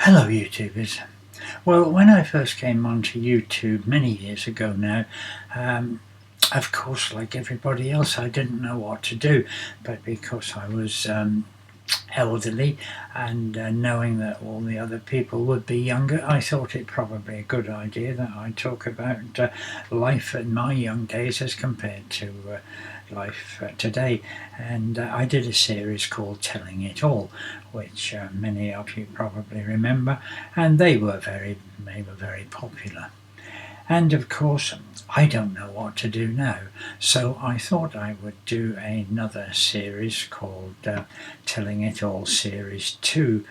Hello YouTubers. Well, when I first came onto YouTube many years ago now, um, of course, like everybody else, I didn't know what to do, but because I was elderly and knowing that all the other people would be younger, I thought it probably a good idea that I talk about life in my young days as compared to life today. And I did a series called Telling It All, which many of you probably remember, and they were very popular. And of course, I don't know what to do now, so I thought I would do another series called Telling It All Series 2.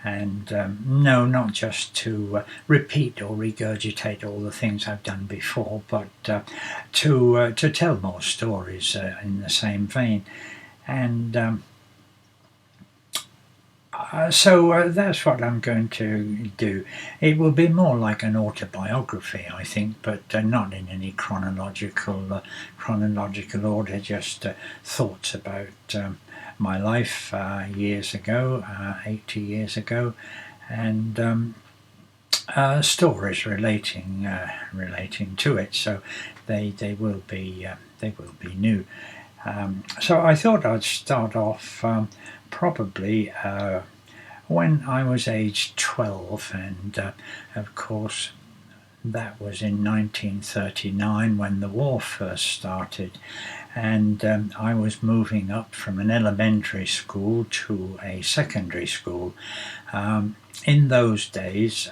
And no, not just to repeat or regurgitate all the things I've done before, but to tell more stories in the same vein. And so that's what I'm going to do. It will be more like an autobiography, I think, but not in any chronological order. Just thoughts about my life years ago, 80 years ago, and stories relating to it. So they will be new. So I thought I'd start off probably when I was aged 12, and of course that was in 1939 when the war first started, and I was moving up from an elementary school to a secondary school. In those days,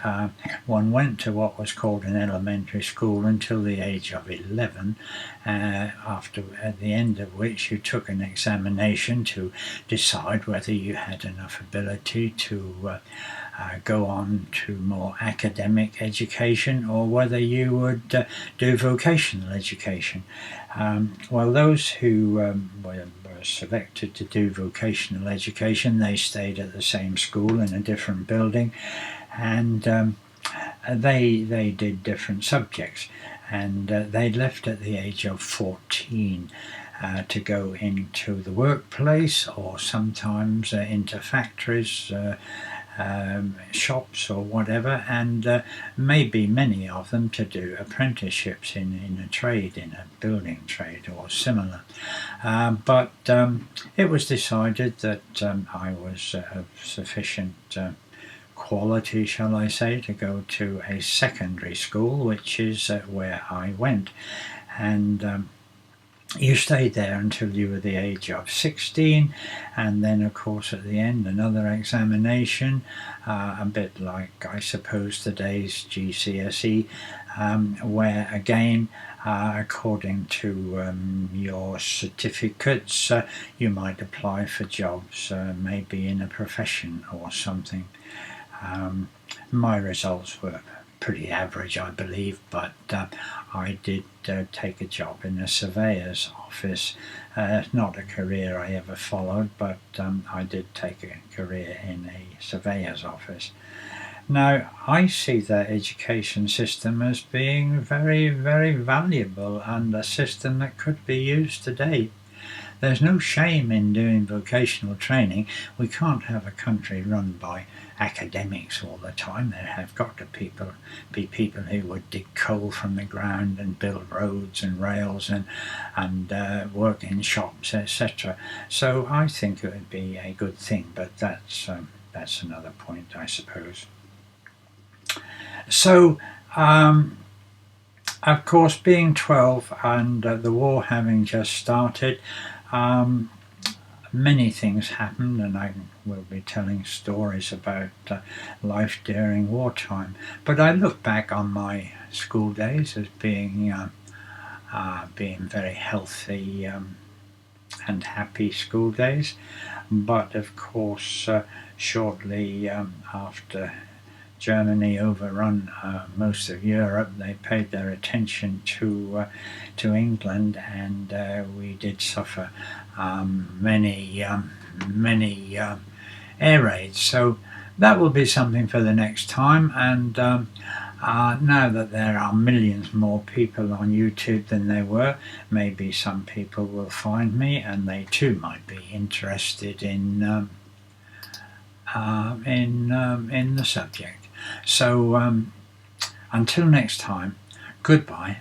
one went to what was called an elementary school until the age of 11, at the end of which you took an examination to decide whether you had enough ability to go on to more academic education, or whether you would do vocational education. Well, those who were selected to do vocational education, they stayed at the same school in a different building, and they did different subjects, and they left at the age of 14 to go into the workplace, or sometimes into factories, shops or whatever, and maybe many of them to do apprenticeships in a trade, in a building trade or similar. But it was decided that I was of sufficient quality, shall I say, to go to a secondary school, which is where I went. And you stayed there until you were the age of 16, and then of course at the end another examination, a bit like I suppose today's GCSE, where again according to your certificates you might apply for jobs, maybe in a profession or something. My results were pretty average, I believe, but I did take a job in a surveyor's office. Not a career I ever followed, but I did take a career in a surveyor's office. Now, I see the education system as being very, very valuable, and a system that could be used today. There's no shame in doing vocational training. We can't have a country run by academics all the time. There have got to be people who would dig coal from the ground and build roads and rails and work in shops, etc. So I think it would be a good thing, but that's another point, I suppose. So of course, being 12 and the war having just started, many things happened, and I will be telling stories about life during wartime. But I look back on my school days as being very healthy and happy school days. But of course, shortly after Germany overrun most of Europe, they paid their attention to England, and we did suffer many air raids. So that will be something for the next time. And now that there are millions more people on YouTube than there were, maybe some people will find me, and they too might be interested in in the subject. So until next time, goodbye.